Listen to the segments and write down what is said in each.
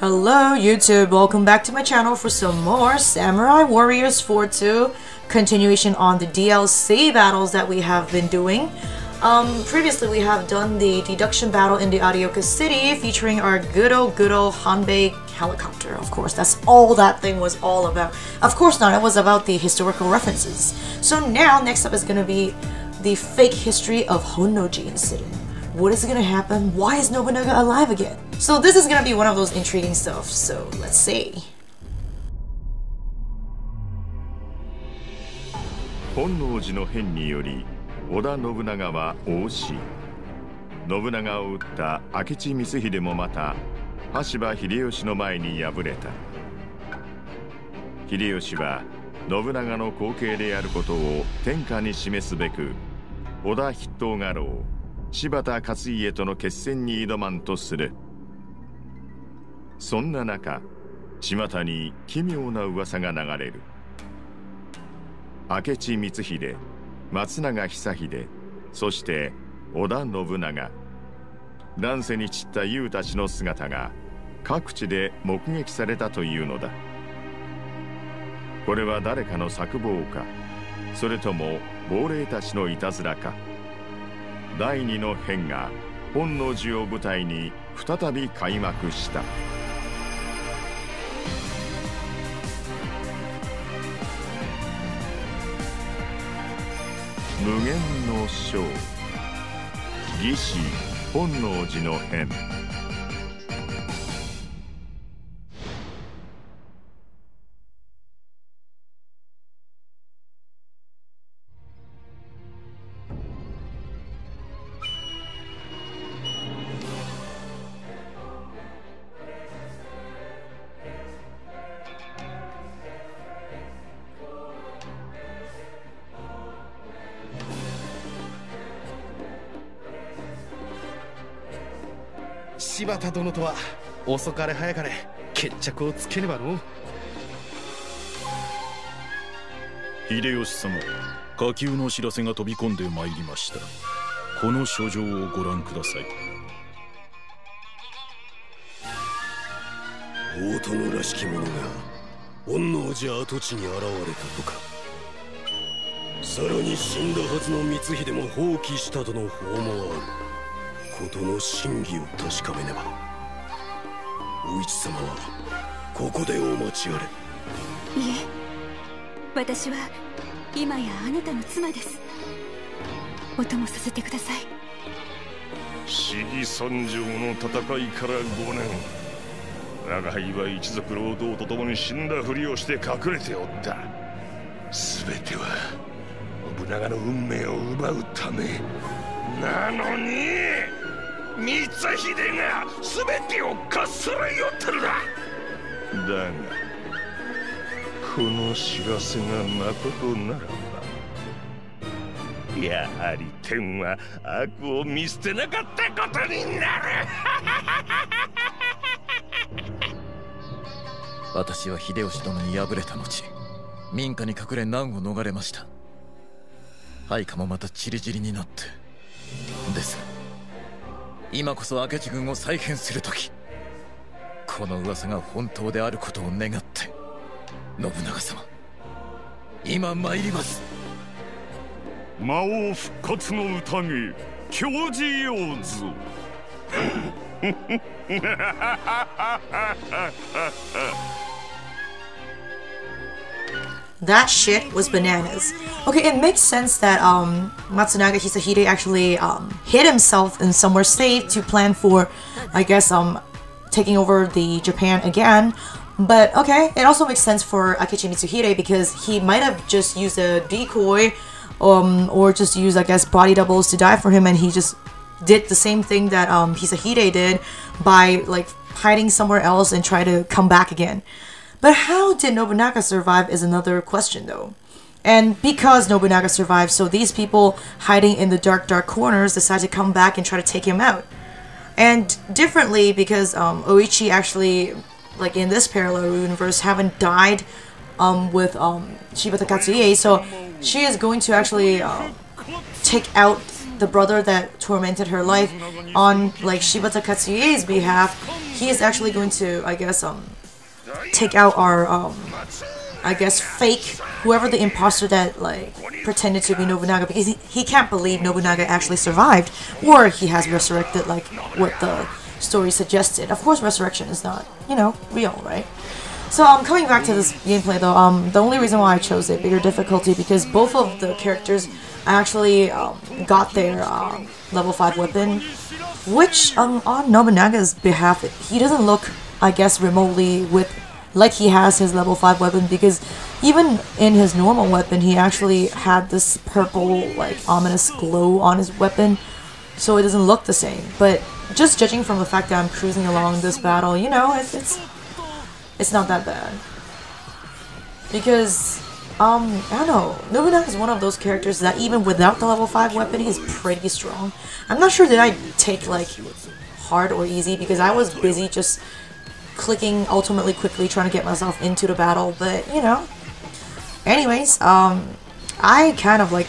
Hello YouTube, welcome back to my channel for some more Samurai Warriors 4 2 continuation on the DLC battles that we have been doing. Previously we have done the deduction battle in the Arioka City featuring our good old Hanbei helicopter. Of course, that's all that thing was all about. Of course not, it was about the historical references. So now, next up is going to be the fake history of Honnoji incident. What is gonna happen? Why is Nobunaga alive again? So this is gonna be one of those intriguing stuff, so let's see. Honnōjiの変により、織田信長は応死。信長を討った明智光秀もまた、羽柴秀吉の前に敗れた。秀吉は信長の後継であることを天下に示すべく、織田筆頭家老柴田勝家との決戦に挑まんとする。そんな中、巷に奇妙な噂が流れる。明智光秀、松永久秀、そして織田信長、乱世に散った雄たちの姿が各地で目撃されたというのだ。これは誰かの策謀か、それとも亡霊たちのいたずらか。第二の変が本能寺を舞台に再び開幕した。無限の章、義士本能寺の変。柴田殿とは遅かれ早かれ決着をつけねばの。秀吉様、火急の知らせが飛び込んでまいりました。この書状をご覧ください。大殿らしき者が本能寺跡地に現れたとか。さらに死んだはずの光秀も放棄したとの報もある。ことの真偽を確かめねば。お市様はここでお待ちあれ。いえ、私は今やあなたの妻です。お供させてください。死義三条の戦いから5年、我が輩は一族労働と共に死んだふりをして隠れておった。全ては信長の運命を奪うためなのに、光秀が全てをかっさらいよってるだ。だがこの知らせがまことならば、やはり天は悪を見捨てなかったことになる。私は秀吉殿に敗れた後、民家に隠れ難を逃れました。配下もまたチリチリになって。ですが今こそ明智軍を再編する時、この噂が本当であることを願って、信長様、今参ります。魔王復活の宴、教示ようぞ。That shit was bananas. Okay, it makes sense that Matsunaga Hisahide actually hid himself in somewhere safe to plan for, I guess, taking over the Japan again. But okay, it also makes sense for Akechi Mitsuhide because he might have just used a decoy or just used, I guess, body doubles to die for him, and he just did the same thing that Hisahide did by like hiding somewhere else and try to come back again. But how did Nobunaga survive is another question though. And because Nobunaga survived, so these people hiding in the dark corners decide to come back and try to take him out. And differently because Oichi actually, like in this parallel universe, haven't died with Shibata Katsuie, so she is going to actually take out the brother that tormented her life on like Shibata Katsuie's behalf he is actually going to, I guess, take out our, I guess, fake, whoever the imposter that, like, pretended to be Nobunaga, because he can't believe Nobunaga actually survived, or he has resurrected, like, what the story suggested. Of course, resurrection is not, you know, real, right? So, coming back to this gameplay, though, the only reason why I chose a bigger difficulty, because both of the characters actually got their level 5 weapon, which, on Nobunaga's behalf, he doesn't look, I guess, remotely like he has his level 5 weapon, because even in his normal weapon, he actually had this purple, like, ominous glow on his weapon, so it doesn't look the same. But just judging from the fact that I'm cruising along this battle, you know, it's not that bad. Because, I don't know, Nobunaga is one of those characters that even without the level 5 weapon, he's pretty strong. I'm not sure did I take, like, hard or easy, because I was busy just clicking ultimately quickly trying to get myself into the battle, but you know. Anyways, I kind of like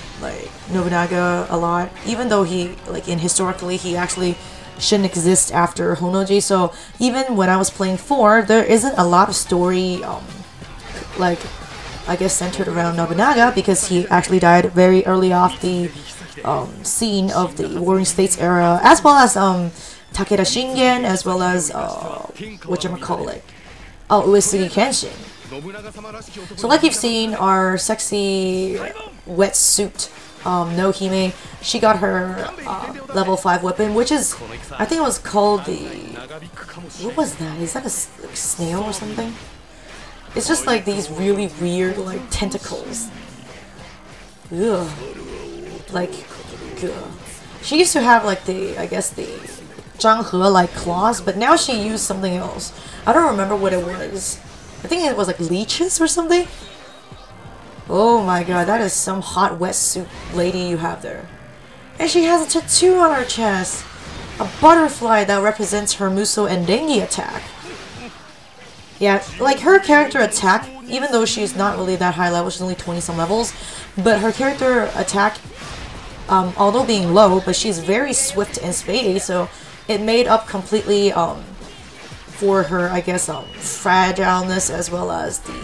Nobunaga a lot, even though he, like, historically he actually shouldn't exist after Honnōji. So even when I was playing 4, there isn't a lot of story like, I guess, centered around Nobunaga, because he actually died very early off the scene of the Warring States era, as well as Takeda Shingen, as well as whatchamacallit, Uesugi Kenshin. So like you've seen, our sexy wetsuit No-Hime, she got her level 5 weapon, which is, I think it was called the, what was that? Is that a snail or something? It's just like these really weird, like, tentacles. Ugh. Like, ugh. She used to have, like, the, I guess, the Zhanghe, like, claws, but now she used something else. I don't remember what it was. I think it was, like, leeches or something? Oh my god, that is some hot wetsuit lady you have there. And she has a tattoo on her chest. A butterfly that represents her Muso and Dengi attack. Yeah, like, her character attack, even though she's not really that high level, she's only 20-some levels, but her character attack, although being low, but she's very swift and speedy, so it made up completely for her, I guess, fragileness, as well as the,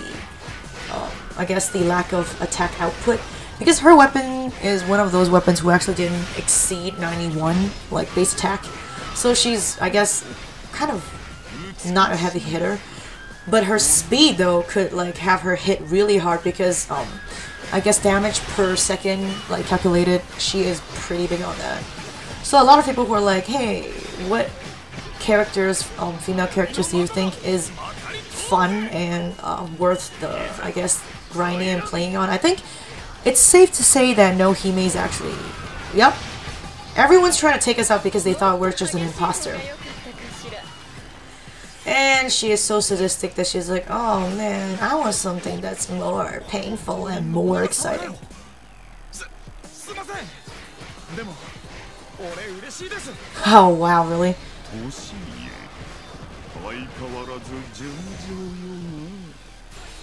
I guess, the lack of attack output. Because her weapon is one of those weapons who actually didn't exceed 91, like, base attack. So she's, I guess, kind of not a heavy hitter. But her speed, though, could, like, have her hit really hard, because, I guess, damage per second, like, calculated, she is pretty big on that. So a lot of people who are like, hey, what characters, female characters do you think is fun and worth the, I guess, grinding and playing on? I think it's safe to say that No-Hime is actually, yep, everyone's trying to take us out because they thought we're just an imposter. And she is so sadistic that she's like, oh man, I want something that's more painful and more exciting. Oh wow, really?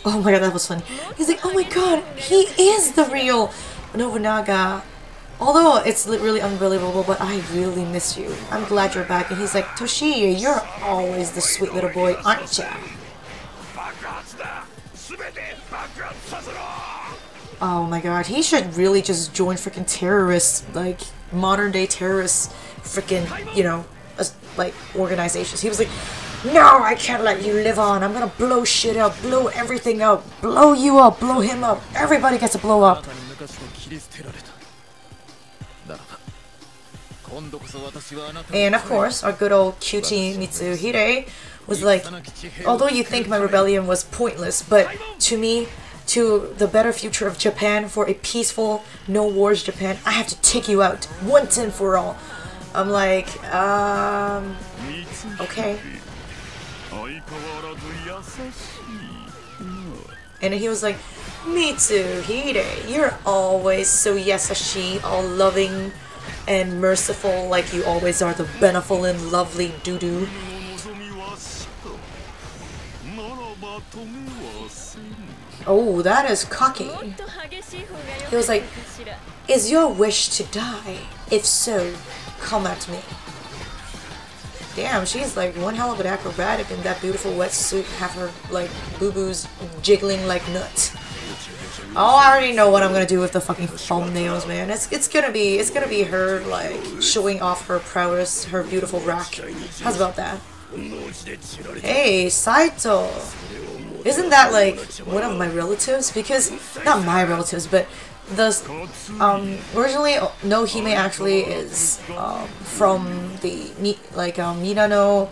Oh my god, that was funny. He's like, oh my god, he is the real Nobunaga. Although it's really unbelievable, but I really miss you. I'm glad you're back. And he's like, Toshi, you're always the sweet little boy, aren't ya? Oh my god, he should really just join freaking terrorists, like, modern day terrorists, freaking, you know, like, organizations. He was like, no, I can't let you live on. I'm gonna blow shit up, blow everything up, blow you up, blow him up. Everybody gets to blow up. And of course, our good old cutie Mitsuhide was like, although you think my rebellion was pointless, but to me, to the better future of Japan, for a peaceful, no wars Japan, I have to take you out, once and for all. I'm like, okay. And he was like, Mitsuhide, you're always so yasashi, all loving and merciful, like you always are, the benevolent, lovely doo-doo. Oh, that is cocky. He was like, is your wish to die? If so, come at me. Damn, she's like one hell of an acrobatic in that beautiful wetsuit, have her like boo-boos jiggling like nuts. Oh, I already know what I'm gonna do with the fucking thumbnails, man. It's gonna be her like showing off her prowess, her beautiful rack. How's about that? Hey, Saito! Isn't that like one of my relatives? Because not my relatives, but the originally no Hime actually is from the Minano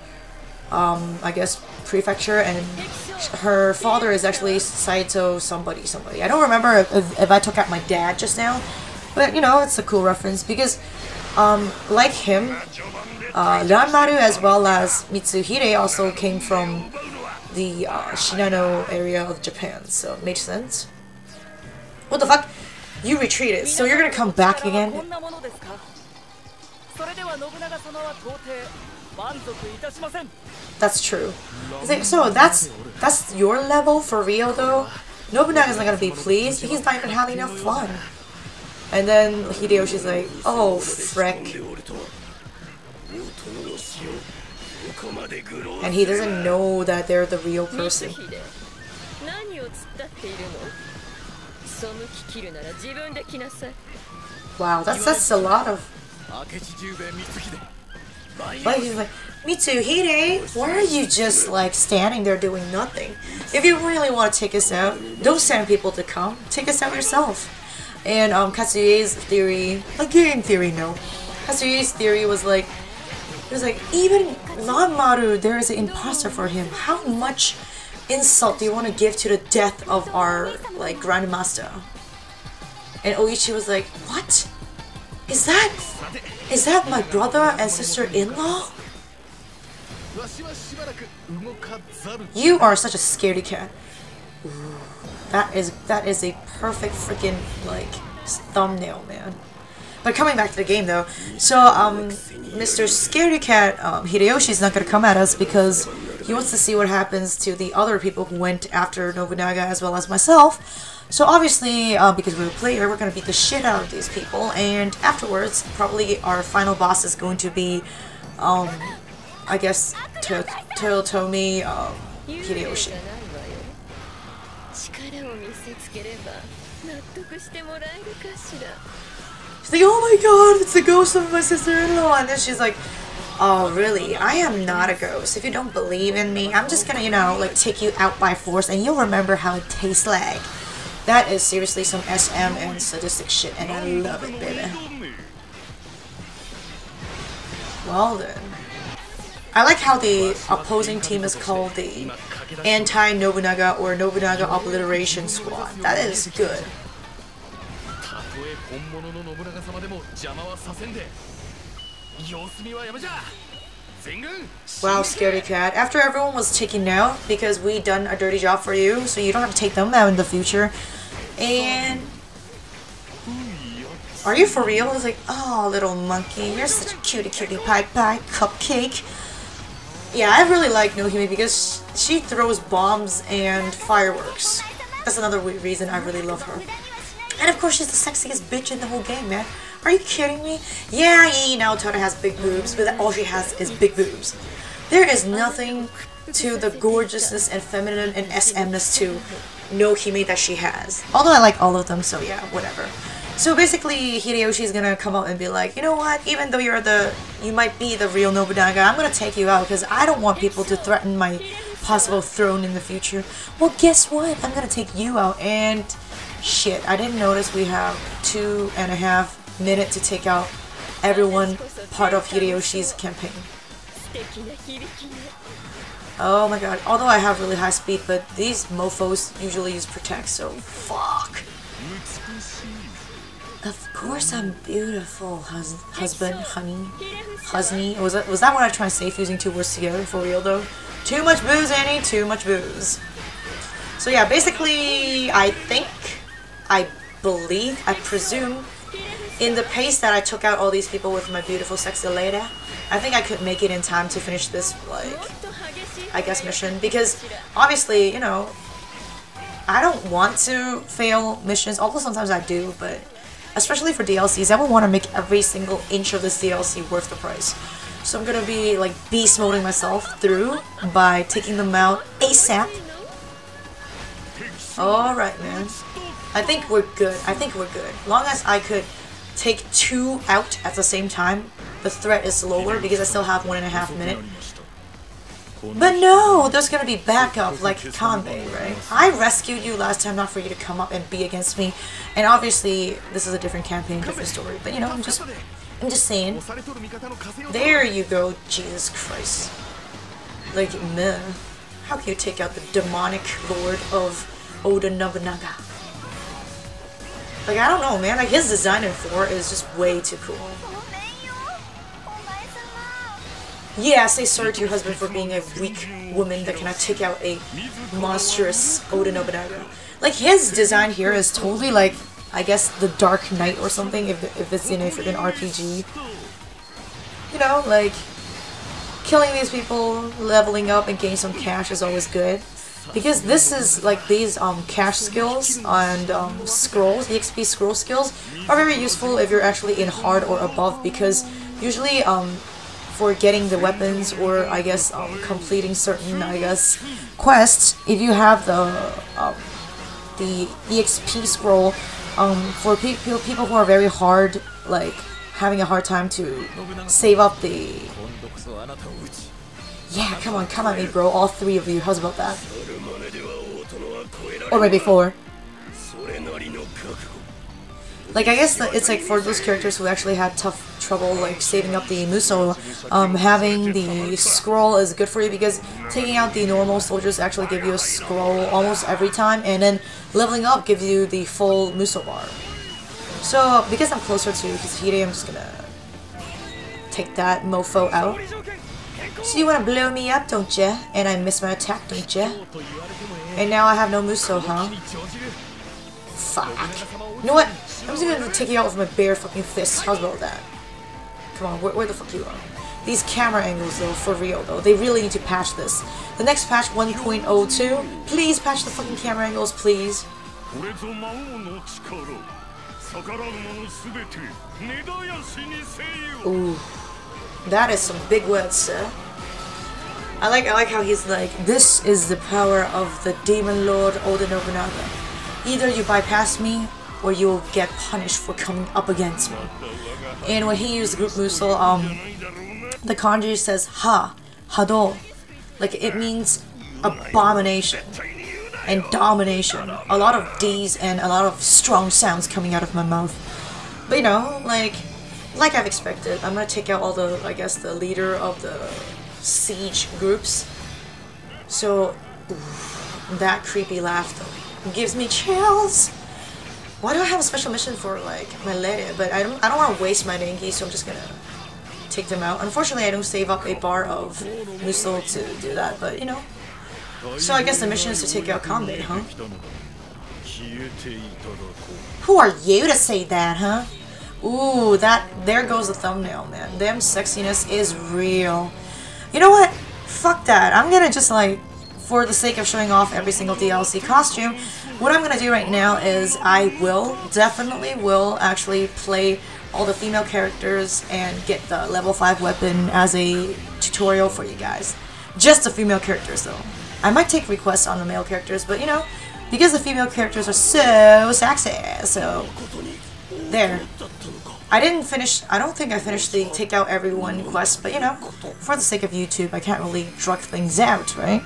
I guess prefecture, and her father is actually Saito somebody. I don't remember if I took out my dad just now, but you know, it's a cool reference because like him, Ranmaru as well as Mitsuhide also came from the Shinano area of Japan, so it makes sense. What the fuck? You retreated, so you're gonna come back again? That's true. Like, so that's your level for real though? Nobunaga's not gonna be pleased, he's not even having enough fun. And then Hideyoshi's like, oh frick. And he doesn't know that they're the real person. Wow, that's a lot of... Like, he's like, Mitsuhide, why are you just like standing there doing nothing? If you really want to take us out, don't send people to come. Take us out yourself. And Katsuye's theory, a game theory, no. Katsuye's theory was like, it was like, even Ranmaru, there is an imposter for him. How much insult do you want to give to the death of our like grandmaster? And Oichi was like, what? Is that my brother and sister-in-law? You are such a scaredy cat. Ooh, that is a perfect freaking like thumbnail, man. But coming back to the game though, so Mr. Scaredy Cat Hideyoshi's not gonna come at us because he wants to see what happens to the other people who went after Nobunaga as well as myself. So obviously, because we're a player, we're gonna beat the shit out of these people, and afterwards, probably our final boss is going to be, I guess, Toyotomi Hideyoshi. She's like, oh my god, it's the ghost of my sister-in-law, and then she's like, oh really, I am not a ghost. If you don't believe in me, I'm just gonna, you know, like take you out by force, and you'll remember how it tastes like. That is seriously some SM and sadistic shit, and I love it, baby. Well then. I like how the opposing team is called the Anti-Nobunaga or Nobunaga Obliteration Squad. That is good. Wow, Scaredy Cat. After everyone was taken out, because we done a dirty job for you, so you don't have to take them out in the future. And... are you for real? I was like, oh, little monkey, you're such a cutie pie cupcake. Yeah, I really like Nohime because she throws bombs and fireworks. That's another reason I really love her. And of course, she's the sexiest bitch in the whole game, man. Are you kidding me? Yeah, you know, Tota has big boobs, but all she has is big boobs. There is nothing to the gorgeousness and feminine and SMness to Nohime that she has. Although I like all of them, so yeah, whatever. So basically, Hideyoshi is gonna come out and be like, you know what? Even though you might be the real Nobunaga, I'm gonna take you out because I don't want people to threaten my possible throne in the future. Well, guess what? I'm gonna take you out, and shit, I didn't notice we have 2.5 minutes to take out everyone part of Hideyoshi's campaign. Oh my god, although I have really high speed, but these mofos usually use protect, so fuck. Of course I'm beautiful, husband, honey, husney. Was that what I tried to say, fusing two words together, for real though? Too much booze, Annie, too much booze. So yeah, basically, I believe, I presume, in the pace that I took out all these people with my beautiful sexy lady, I think I could make it in time to finish this, like, I guess mission, because obviously, you know, I don't want to fail missions, although sometimes I do, but especially for DLCs, I would want to make every single inch of this DLC worth the price. So I'm gonna be like beast moding myself through by taking them out ASAP. Alright, man. I think we're good. I think we're good. Long as I could take 2 out at the same time, the threat is lower because I still have 1.5 minutes. But no, there's gonna be backup like Kanbei, right? I rescued you last time not for you to come up and be against me. And obviously, this is a different campaign, different story. But you know, I'm just saying. There you go, Jesus Christ. Like, meh. How can you take out the demonic lord of Oda Nobunaga? Like, I don't know, man. Like, his design in 4 is just way too cool. Yeah, say sorry to your husband for being a weak woman that cannot take out a monstrous Oda Nobunaga. Like, his design here is totally like, I guess, the Dark Knight or something, if it's in a freaking RPG. You know, like, killing these people, leveling up, and gaining some cash is always good. Because this is, like, these cash skills and scrolls, EXP scroll skills, are very useful if you're actually in hard or above, because usually, for getting the weapons or, I guess, completing certain, I guess, quests, if you have the EXP scroll, for people who are very hard, like, having a hard time to save up the... Yeah, come on me, bro. All 3 of you. How's about that? Or maybe 4. Like, I guess that it's like for those characters who actually had tough trouble, like, saving up the Muso, having the scroll is good for you because taking out the normal soldiers actually give you a scroll almost every time, and then leveling up gives you the full Muso bar. So, because I'm closer to Hisahide, I'm just gonna take that mofo out. So you wanna blow me up, don't ya? And I miss my attack, don't ya? And now I have no Muso, huh? Fuck. You know what? I'm just gonna take you out with my bare fucking fists. How's about that? Come on, where the fuck you are? These camera angles, though, for real, though. They really need to patch this. The next patch, 1.02, please patch the fucking camera angles, please. Ooh. That is some big words, sir. I like how he's like, this is the power of the demon lord Oda Nobunaga. Either you bypass me, or you will get punished for coming up against me. And when he used group Muso, the kanji says ha, hado. Like, it means abomination and domination. A lot of D's and a lot of strong sounds coming out of my mouth. But you know, like I've expected, I'm gonna take out all the, I guess, the leader of the siege groups. So, that creepy laugh though gives me chills. Why do I have a special mission for, like, my lady? But I don't want to waste my Denki, so I'm just gonna take them out. Unfortunately, I don't save up a bar of Muso to do that, but you know. So I guess the mission is to take out Kanbei, huh? Who are you to say that, huh? Ooh, there goes the thumbnail, man. Them sexiness is real. You know what? Fuck that. I'm gonna just, like, for the sake of showing off every single DLC costume, what I'm gonna do right now is I definitely will actually play all the female characters and get the level 5 weapon as a tutorial for you guys. Just the female characters though. I might take requests on the male characters, but you know, because the female characters are so sexy, so there. I don't think I finished the take out everyone quest, but you know, for the sake of YouTube, I can't really drug things out, right?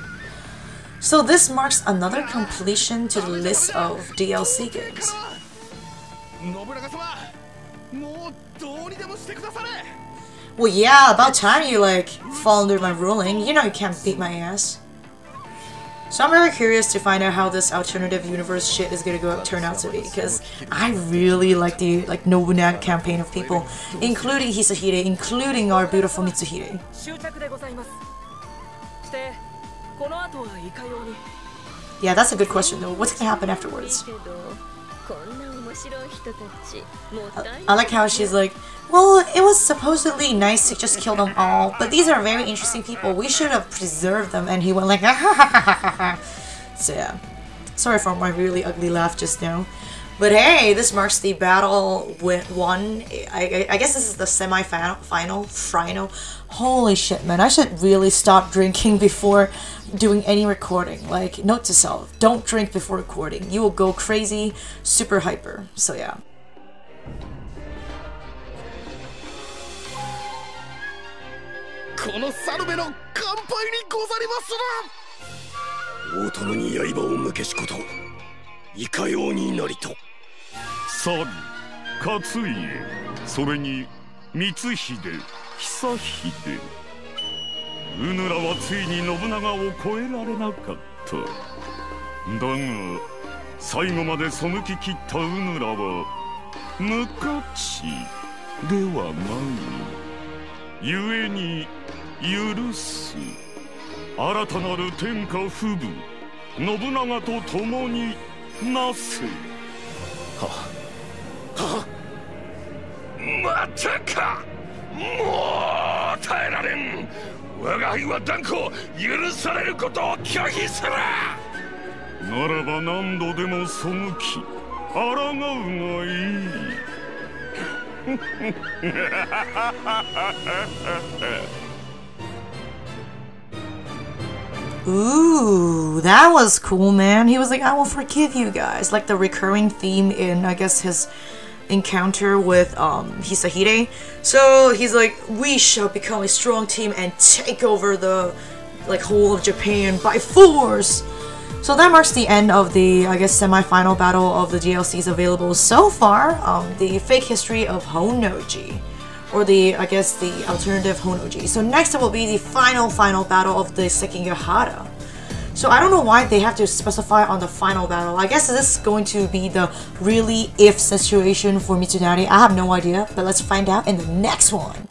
So this marks another completion to the list of DLC games. Well, yeah, about time you, like, fall under my ruling. You know you can't beat my ass. So I'm very curious to find out how this alternative universe shit is gonna turn out to be, because I really like the Nobunaga campaign of people, including Hisahide, including our beautiful Mitsuhide. Yeah, that's a good question though. What's gonna happen afterwards? I like how she's like, well, it was supposedly nice to just kill them all, but these are very interesting people. We should have preserved them. And he went like, ah, ha, ha, ha, ha. So yeah, sorry for my really ugly laugh just now. But hey, this marks the battle with one. I guess this is the semi-final. Holy shit, man. I should really stop drinking before doing any recording. Like, note to self, don't drink before recording. You will go crazy, super hyper. So yeah. この猿めの乾杯にござりまする。大殿に刃を向けしこといかようになりと。猿、勝家、それに光秀、久秀。うぬらはついに信長を超えられなかった。だが最後まで背き切ったうぬらは無価値ではない。故に許す。新たなる天下不武、信長と共になせ。またか。もう耐えられん。我が輩は断固許されることを拒否する。ならば何度でも背き抗うがいい。Ooh, that was cool, man. He was like, I will forgive you guys. Like the recurring theme in, I guess, his encounter with Hisahide. So he's like, we shall become a strong team and take over the whole of Japan by force. So that marks the end of the, I guess, semi-final battle of the DLCs available so far. The fake history of Honnoji, or the, I guess, the alternative Honnō-ji. So next up will be the final battle of the Sekigahara. So I don't know why they have to specify on the final battle. I guess this is going to be the really if situation for Mitsunari. I have no idea, but let's find out in the next one.